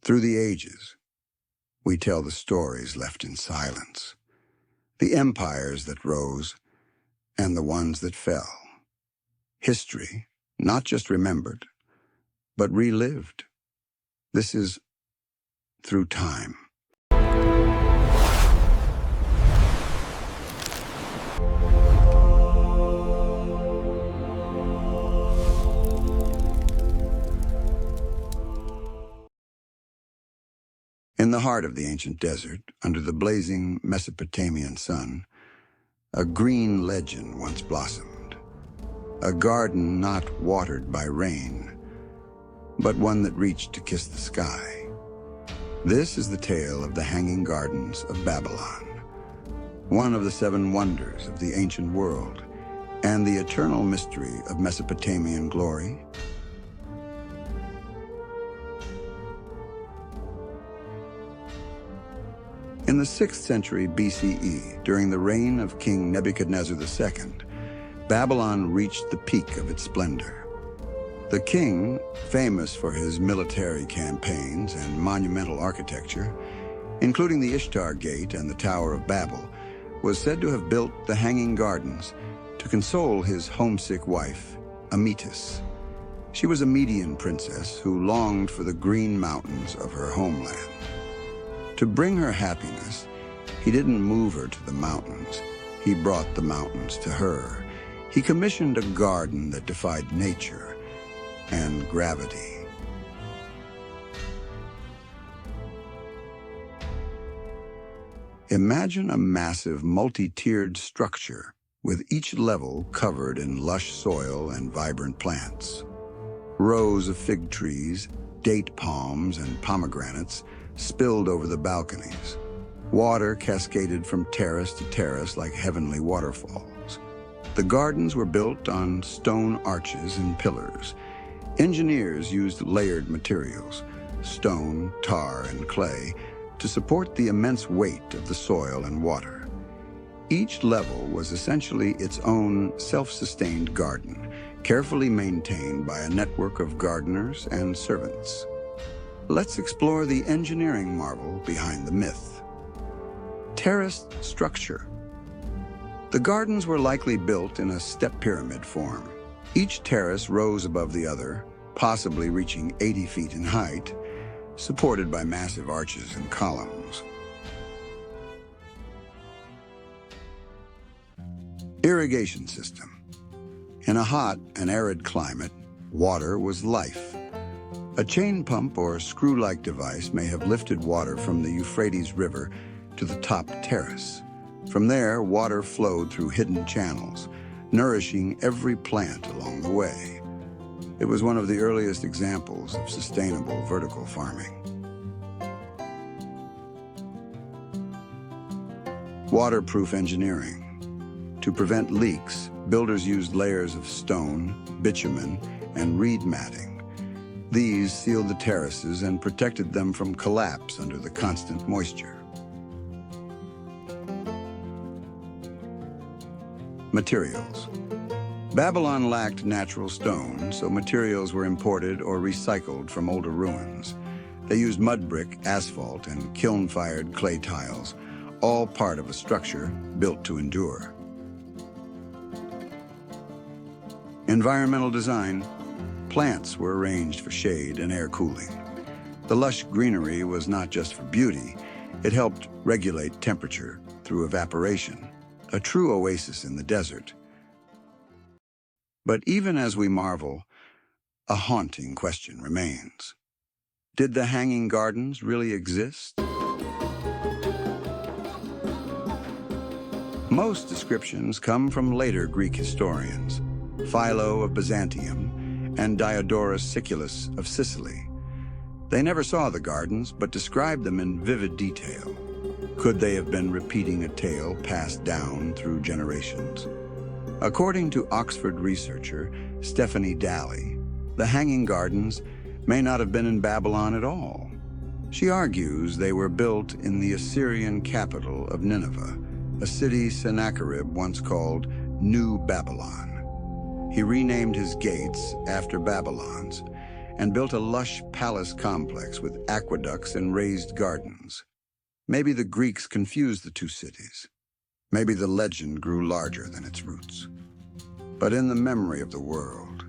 Through the ages, we tell the stories left in silence, the empires that rose and the ones that fell. History, not just remembered, but relived. This is Through Time. In the heart of the ancient desert, under the blazing Mesopotamian sun, a green legend once blossomed. A garden not watered by rain, but one that reached to kiss the sky. This is the tale of the Hanging Gardens of Babylon, one of the 7 wonders of the ancient world, and the eternal mystery of Mesopotamian glory. In the 6th century BCE, during the reign of King Nebuchadnezzar II, Babylon reached the peak of its splendor. The king, famous for his military campaigns and monumental architecture, including the Ishtar Gate and the Tower of Babel, was said to have built the Hanging Gardens to console his homesick wife, Amytis. She was a Median princess who longed for the green mountains of her homeland. To bring her happiness, he didn't move her to the mountains. He brought the mountains to her. He commissioned a garden that defied nature and gravity. Imagine a massive multi-tiered structure with each level covered in lush soil and vibrant plants. Rows of fig trees, date palms, and pomegranates spilled over the balconies. Water cascaded from terrace to terrace like heavenly waterfalls. The gardens were built on stone arches and pillars. Engineers used layered materials, stone, tar, and clay, to support the immense weight of the soil and water. Each level was essentially its own self-sustained garden, carefully maintained by a network of gardeners and servants. Let's explore the engineering marvel behind the myth. Terraced structure. The gardens were likely built in a step pyramid form. Each terrace rose above the other, possibly reaching 80 feet in height, supported by massive arches and columns. Irrigation system. In a hot and arid climate, water was life. A chain pump or screw-like device may have lifted water from the Euphrates River to the top terrace. From there, water flowed through hidden channels, nourishing every plant along the way. It was one of the earliest examples of sustainable vertical farming. Waterproof engineering. To prevent leaks, builders used layers of stone, bitumen, and reed matting. These sealed the terraces and protected them from collapse under the constant moisture. Materials. Babylon lacked natural stone, so materials were imported or recycled from older ruins. They used mud brick, asphalt, and kiln-fired clay tiles, all part of a structure built to endure. Environmental design. Plants were arranged for shade and air cooling. The lush greenery was not just for beauty, it helped regulate temperature through evaporation, a true oasis in the desert. But even as we marvel, a haunting question remains. Did the Hanging Gardens really exist? Most descriptions come from later Greek historians, Philo of Byzantium and Diodorus Siculus of Sicily. They never saw the gardens, but described them in vivid detail. Could they have been repeating a tale passed down through generations? According to Oxford researcher Stephanie Dalley, the Hanging Gardens may not have been in Babylon at all. She argues they were built in the Assyrian capital of Nineveh, a city Sennacherib once called New Babylon. He renamed his gates after Babylon's, and built a lush palace complex with aqueducts and raised gardens. Maybe the Greeks confused the two cities. Maybe the legend grew larger than its roots. But in the memory of the world,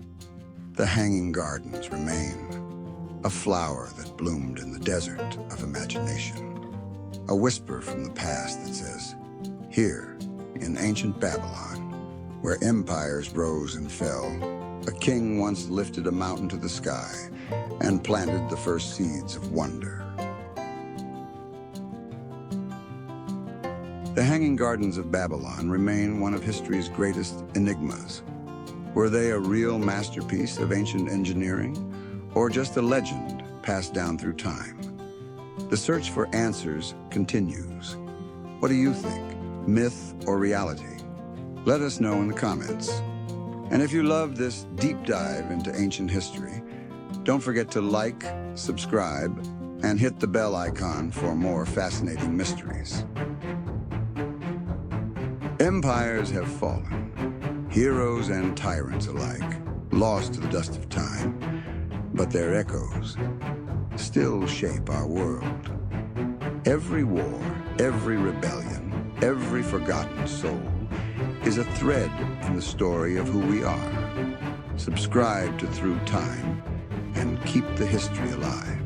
the Hanging Gardens remain, a flower that bloomed in the desert of imagination, a whisper from the past that says, here, in ancient Babylon, where empires rose and fell, a king once lifted a mountain to the sky and planted the first seeds of wonder. The Hanging Gardens of Babylon remain one of history's greatest enigmas. Were they a real masterpiece of ancient engineering, or just a legend passed down through time? The search for answers continues. What do you think, myth or reality? Let us know in the comments. And if you love this deep dive into ancient history, don't forget to like, subscribe, and hit the bell icon for more fascinating mysteries. Empires have fallen, heroes and tyrants alike, lost to the dust of time, but their echoes still shape our world. Every war, every rebellion, every forgotten soul is a thread in the story of who we are. Subscribe to Through Time and keep the history alive.